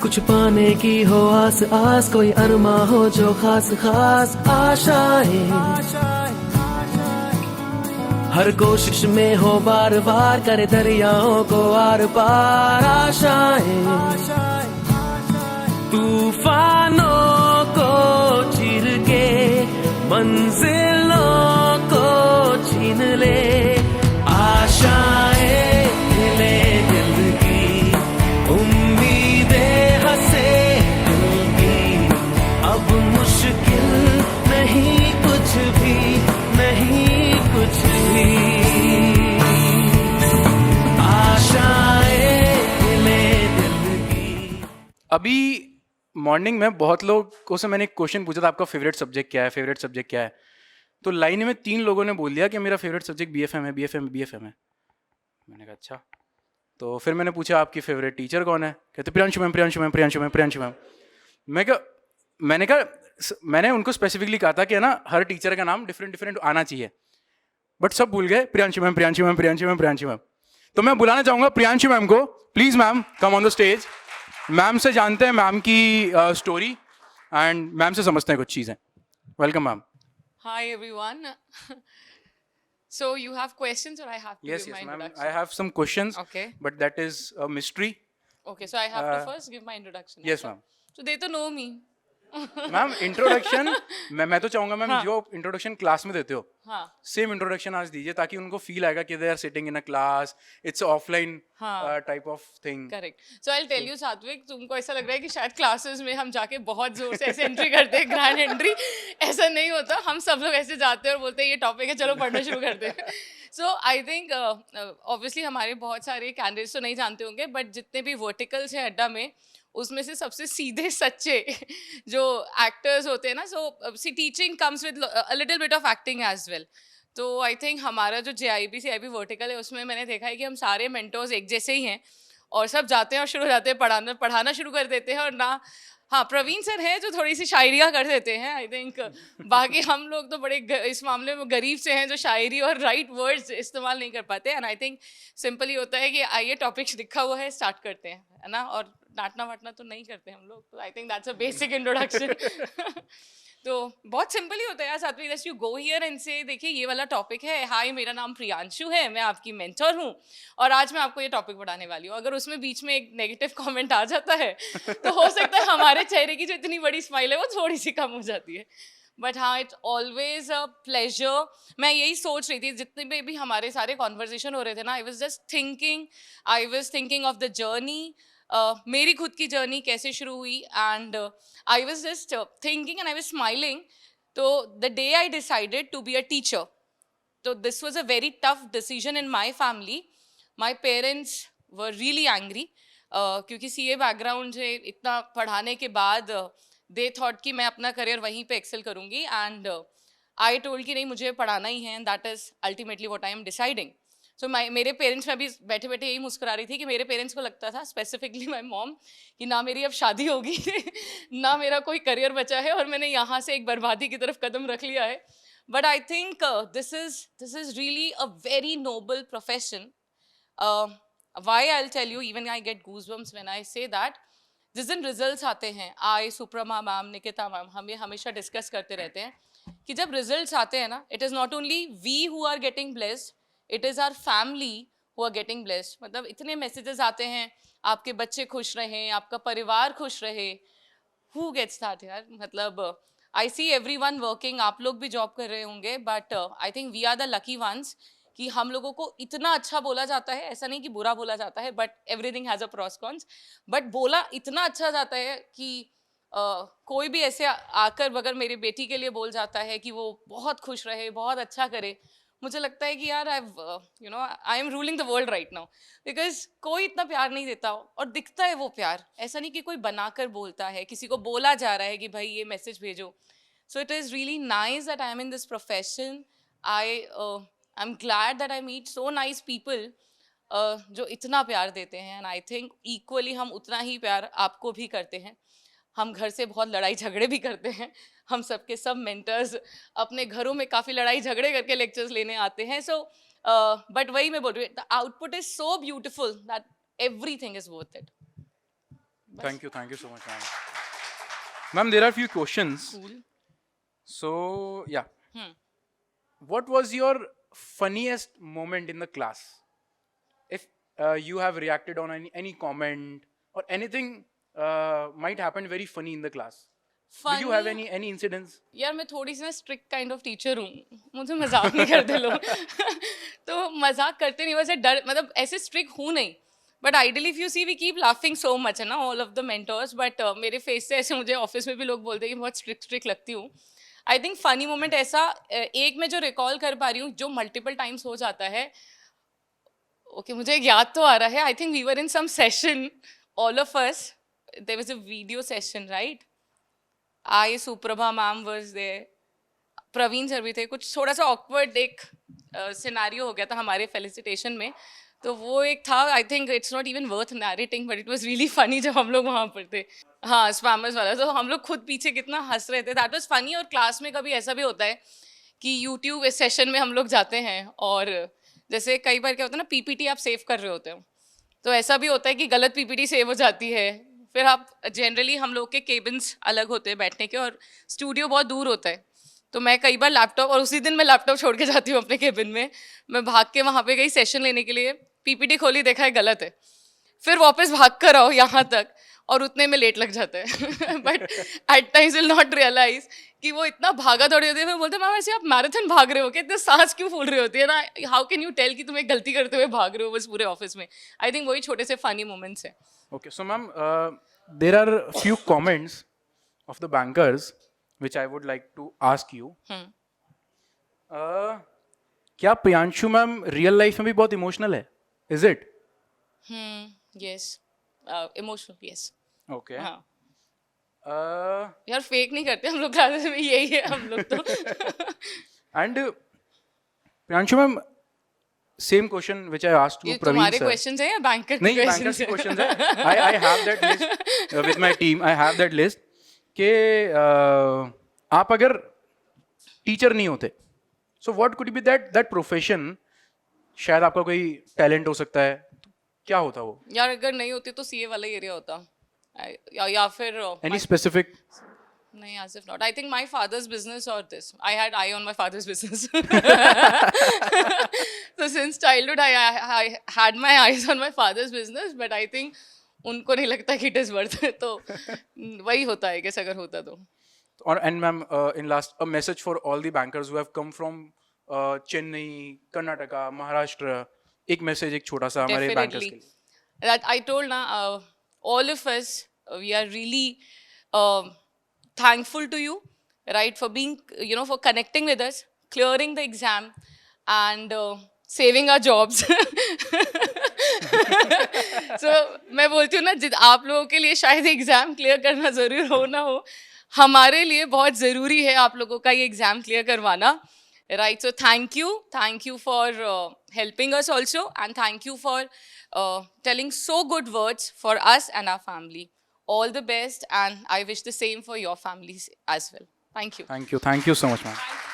कुछ पाने की हो आस आस, कोई अरमा हो जो खास खास आशाएं, हर कोशिश में हो बार बार करे दरियाओं को आर पार आशाएं, तूफानों को चीर के मंजिलों को छीन ले, आशाएं ले दिल की, उम्मीदें हंसे दिल की, अब मुश्किल नहीं कुछ भी, नहीं कुछ भी, आशाएं ले दिल की। अभी मॉर्निंग में बहुत लोगों से मैंने एक क्वेश्चन पूछा था, आपका फेवरेट सब्जेक्ट क्या है, फेवरेट सब्जेक्ट क्या है। तो लाइन में 3 लोगों ने बोल दिया कि मेरा फेवरेट सब्जेक्ट बीएफएम है, बीएफएम है, बीएफएम है। मैंने कहा अच्छा। तो फिर मैंने पूछा आपकी फेवरेट टीचर कौन है, कहते Priyanshu ma'am, Priyanshu ma'am, Priyanshu ma'am, Priyanshu ma'am. मैंने उनको स्पेसिफिकली कहा था कि है ना, हर टीचर का नाम डिफरेंट डिफरेंट आना चाहिए, बट सब भूल गए Priyanshu ma'am, Priyanshu ma'am, Priyanshu ma'am, Priyanshu ma'am. तो मैं बुलाना चाहूंगा प्रियांशु मैम को, please ma'am come on the stage. Ma'am से जानते हैं मैम की स्टोरी एंड मैम से समझते हैं कुछ चीज़ें। Welcome ma'am. Hi everyone. So you have questions or I have to Yes, give yes, my ma'am. introduction? I have some questions, Okay. but that is a mystery. Okay, so I have to first give my introduction. Yes, ma'am. So they to know me. Ma'am introduction मैं तो चाहूंगा ma'am हाँ. जो introduction class में देते हो हाँ. Same introduction आज दीजिए, ताकि उनको फील आएगा कि they are sitting in a class, it's offline हाँ. Type of thing. Correct. So I tell you Satvik, तुमको ऐसा लग रहा है कि शायद क्लासेस में हम जाके बहुत जोर से ऐसे एंट्री करते हैं, ग्रैंड एंट्री। ऐसा नहीं होता, हम सब लोग ऐसे जाते हैं और बोलते हैं ये टॉपिक है, चलो पढ़ना शुरू करते हैं। सो आई थिंक ऑब्वियसली हमारे बहुत सारे कैंडिडेट्स तो नहीं जानते होंगे, बट जितने भी वर्टिकल्स हैं अड्डा में, उसमें से सबसे सीधे सच्चे जो एक्टर्स होते हैं ना, so see teaching comes with a little bit of acting as well. तो आई थिंक हमारा जो JIB CIB वर्टिकल है, उसमें मैंने देखा है कि हम सारे मेंटोर्स एक जैसे ही हैं और सब जाते हैं और शुरू हो जाते हैं पढ़ाना शुरू कर देते हैं। और ना, हाँ, प्रवीण सर हैं जो थोड़ी सी शायरियाँ कर देते हैं आई थिंक। बाकी हम लोग तो बड़े इस मामले में गरीब से हैं जो शायरी और राइट वर्ड्स इस्तेमाल नहीं कर पाते। एंड आई थिंक सिंपली होता है कि आइए टॉपिक्स लिखा हुआ है, स्टार्ट करते हैं, है ना। और डांटना वाटना तो नहीं करते हम लोग, तो I think that's a basic introduction. तो बहुत सिंपल ही होता है यार सात्विक, just you go here and से देखिए ये वाला टॉपिक है, हाय मेरा नाम प्रियांशु है, मैं आपकी मेंटर हूँ और आज मैं आपको ये टॉपिक पढ़ाने वाली हूँ। अगर उसमें बीच में एक नेगेटिव कमेंट आ जाता है तो हो सकता है हमारे चेहरे की जो इतनी बड़ी स्माइल है वो थोड़ी सी कम हो जाती है। बट हाँ, इट्स ऑलवेज अ प्लेजर। मैं यही सोच रही थी जितने भी हमारे सारे कॉन्वर्जेशन हो रहे थे ना, I was thinking of the journey, मेरी खुद की जर्नी कैसे शुरू हुई। And I was just thinking and I was smiling. तो the day I decided to be a teacher, तो this was a very tough decision in my family. My parents were really angry क्योंकि CA background से इतना पढ़ाने के बाद they thought कि मैं अपना करियर वहीं पे एक्सेल करूँगी। एंड आई टोल्ड कि नहीं, मुझे पढ़ाना ही है, and that is ultimately what I am deciding. So मेरे पेरेंट्स में अभी बैठे बैठे यही मुस्कुरा रही थी कि मेरे पेरेंट्स को लगता था, स्पेसिफिकली माई मॉम, कि ना मेरी अब शादी होगी ना मेरा कोई करियर बचा है और मैंने यहाँ से एक बर्बादी की तरफ कदम रख लिया है। But I think this is really a very noble profession. Why I will tell you, even I get goosebumps when I say that. जिस दिन रिजल्ट्स आते हैं, सुप्रमा मैम, निकिता मैम हमें हमेशा डिस्कस करते रहते हैं कि जब रिजल्ट्स आते हैं ना, it is not only we who are getting blessed, it is our family who are getting blessed. मतलब इतने मैसेजेस आते हैं, आपके बच्चे खुश रहें, आपका परिवार खुश रहे, हु गेट्स दैट यार। मतलब आई सी एवरीवन वर्किंग, आप लोग भी जॉब कर रहे होंगे, but I think we are the lucky ones कि हम लोगों को इतना अच्छा बोला जाता है। ऐसा नहीं कि बुरा बोला जाता है, but everything has a pros cons. But बोला इतना अच्छा जाता है कि कोई भी ऐसे आकर अगर मेरी बेटी के लिए बोल जाता है कि वो बहुत खुश रहे, बहुत अच्छा करे, मुझे लगता है कि यार I am ruling the world right now. Because कोई इतना प्यार नहीं देता और दिखता है वो प्यार, ऐसा नहीं कि कोई बनाकर बोलता है, किसी को बोला जा रहा है कि भाई ये मैसेज भेजो। So it is really nice that I am in this profession. I am glad that I meet so nice people जो इतना प्यार देते हैं। एंड आई थिंक इक्वली हम उतना ही प्यार आपको भी करते हैं। हम घर से बहुत लड़ाई झगड़े भी करते हैं, हम सबके सब मेंटर्स अपने घरों में काफ़ी लड़ाई झगड़े करके लेक्चर्स लेने आते हैं। सो बट वही मैं बोल रही हूँ, the output is so beautiful that everything is worth it. Thank you so much, ma'am. Ma'am, there are few questions. Cool. So, yeah. What was your funniest moment in the class? If you have reacted on any comment or anything might happen very funny in the class. Do you have any incidents? यार मैं थोड़ी सी ना strict kind of teacher हूँ, मुझे मजाक नहीं करते लोग तो मजाक करते नहीं, वैसे डर मतलब ऐसे स्ट्रिक्ट हूँ नहीं, but ideally if you see we keep laughing so much है ना all of the mentors, but मेरे फेस से ऐसे मुझे ऑफिस में भी लोग बोलते हैं कि बहुत स्ट्रिक्ट लगती हूँ. आई थिंक फनी मोमेंट ऐसा एक मैं जो रिकॉल कर पा रही हूँ जो मल्टीपल टाइम्स हो जाता है. ओके मुझे एक याद तो आ रहा है. I think we were in some session all of us, there was a video session right. I Suprabha ma'am was there, Praveen sir भी थे. कुछ थोड़ा सा ऑकवर्ड एक सिनेरियो हो गया था हमारे फेलिसिटेशन में, तो वो एक था. I think it's not even worth narrating but it was really funny जब हम लोग वहाँ पर थे. हाँ स्पैमर्स वाला, तो हम लोग खुद पीछे कितना हंस रहे थे. That was funny. और क्लास में कभी ऐसा भी होता है कि यूट्यूब इस सेशन में हम लोग जाते हैं और जैसे कई बार क्या होता है ना, पीपीटी आप सेव कर रहे होते हो, तो ऐसा भी होता है कि गलत पीपीटी सेव हो जाती है. फिर आप जनरली हम लोग के केबिन्स अलग होते हैं बैठने के और स्टूडियो बहुत दूर होता है, तो मैं कई बार लैपटॉप, और उसी दिन मैं लैपटॉप छोड़ के जाती हूँ अपने केबिन में. मैं भाग के वहाँ पे गई सेशन लेने के लिए, पीपीटी खोली देखा है गलत है, फिर वापस भाग कर आओ यहाँ तक और उतने में लेट लग जाता है. But at times will not realise कि वो इतना भागा दौड़ी होती है. फिर बोलते हैं मैम ऐसे आप मैराथन भाग रहे हो क्या, इतने सांस क्यों फूल रही होती है ना. हाउ कैन यू टेल कि तुम एक गलती करते हुए भाग रहे हो बस पूरे ऑफिस में. आई थिंक वही छोटे से फनी मोमेंट्स है. Okay, so ma'am, there are few comments of the bankers which I would like to ask you. क्या प्रियांशु मैम रियल लाइफ में भी बहुत इमोशनल है? Is it? Yes emotional yes. Okay. हाँ Uh, यार फेक नहीं करते हम लोग क्लासेस में, यही है हम लोग तो. and Priyanshu ma'am, same question which I asked to ये Praveen तुम्हारे sir. क्वेश्चंस हैं या बैंकर के नहीं, bankers के questions है. I have that list with my team. I have that list कि आप अगर टीचर नहीं होते, so what could be that profession? शायद आपका कोई टैलेंट हो सकता है, तो क्या होता वो? यार अगर नहीं होती तो सीए वाला एरिया होता या फिर Any specific? नहीं as if not. I think my father's business or this. I had eye on my father's business. So since childhood I had my eyes on my father's business, but I think उनको नहीं लगता कि it is worth it. तो वही होता है कि अगर होता तो. And ma'am, in last, a message for all the bankers who have come from Chennai, Karnataka, Maharashtra. एक message, एक छोटा सा हमारे bankers के लिए. That I told na, all of us we are really thankful to you, right, for being, you know, for connecting with us, clearing the exam and saving our jobs. So मैं बोलती हूँ ना, आप लोगों के लिए शायद एग्जाम क्लियर करना जरूर हो ना हो, हमारे लिए बहुत ज़रूरी है आप लोगों का ये एग्ज़ाम क्लियर करवाना. Right, so thank you for helping us also, and thank you for telling so good words for us and our family. All the best, and I wish the same for your families as well. Thank you. Thank you so much, ma'am. Thank you.